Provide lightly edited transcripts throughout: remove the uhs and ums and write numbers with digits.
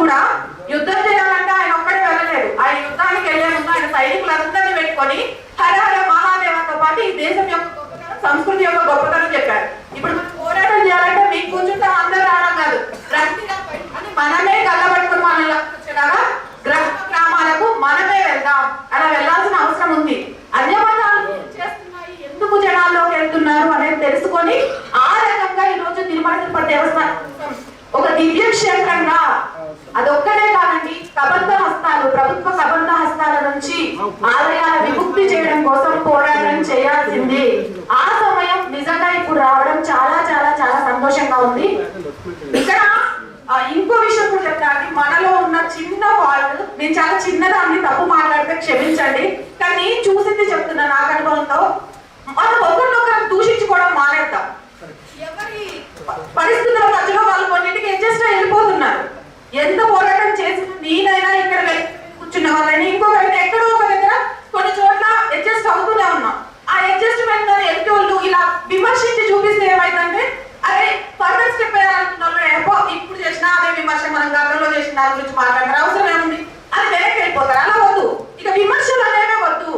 కూడా యుద్ధం చేయాలంటే ఆయన ఒక్కడే వెళ్ళలేడు. ఆయన యుద్ధానికి వెళ్లే ముందు ఆయన సైనికులందరినీ పెట్టుకొని హర హర మహాదేవతో పాటు ఈ దేశం యొక్క గొప్పతనం, సంస్కృతి యొక్క గొప్పతనం చెప్పారు. ఇప్పుడు మనం పోరాటం చేయాలంటే మీకు కూర్చుంటాం అందరూ రావడం కాదు, అని మనమే కళ్ళబట్టుకుని మన వచ్చేలాగా గ్రామాలకు మనమే వెళ్దాం. అలా వెళ్లాల్సిన అవసరం ఉంది. అన్యమతాలు చేస్తున్నాయి, ఎందుకు జనాల్లోకి వెళ్తున్నారు అనేది తెలుసుకొని ఆ రకంగా ఈ రోజు తిరుమల తిరుపతి దేవస్థానం ఒక దివ్య క్షేత్రంగా అదొక్కడే కాదండి, కబంధ హస్తాలు, ప్రభుత్వ కబంధ హస్తాల నుంచి ఆలయాల విముక్తి చేయడం కోసం పోరాటం చేయాల్సింది. ఆ సమయం నిజంగా ఇప్పుడు రావడం చాలా చాలా చాలా సంతోషంగా ఉంది. ఇక్కడ ఇంకో విషయం కూడా చెప్తాను. మనలో ఉన్న చిన్న ఫాల్ట్, నేను చాలా చిన్నదాన్ని తప్పు మాట్లాడితే క్షమించండి, కానీ చూసింది చెప్తున్నా నాకు అనుభవంతో, మనం ఒకరినొకరు దూషించుకోవడం మానేద్దాం. ఎవరి పరిస్థితుల మధ్యలో వాళ్ళు కొన్నింటికి అడ్జస్ట్ వెళ్ళిపోతున్నారు. ఎంత పోరాటం చేసిన నేనైనా ఇక్కడ కూర్చున్న వాళ్ళని ఇంకొకరైనా ఎక్కడో ఒక దగ్గర కొన్ని చోట్ల అడ్జస్ట్ అవుతూనే ఉన్నాం. ఆ అడ్జస్ట్మెంట్ ఎదుటి వాళ్ళు ఇలా విమర్శించి చూపిస్తే ఏమైందంటే, అరే ఫర్దర్ స్టెప్ వేయాలనుకున్న వాళ్ళు ఇప్పుడు చేసినా అదే విమర్శ, మనం గతంలో చేసిన దాని గురించి మాట్లాడారు, అవసరం ఏముంది, అది వెనక్కి వెళ్ళిపోతారు. అలా వద్దు, ఇక విమర్శలు అనేవి వద్దు.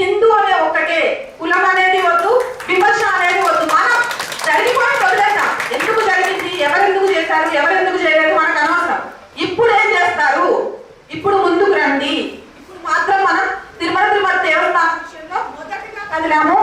హిందూ అనే ఒక్కటే, కులం అనేది వద్దు, విమర్శ అనేది వద్దు. మనం జరిగిపోయి వదిలేద్దాం. ఎందుకు జరిగింది, ఎవరెందుకు చేశారు, ఎవరెందుకు చేయలేదు మనకు అనవసరం. ఇప్పుడు ఏం చేస్తారు, ఇప్పుడు ముందుకు రండి. ఇప్పుడు మాత్రం మనం తిరుమల తిరుపతి దేవస్థానం విషయంలో మొదటిగా కదిలాము.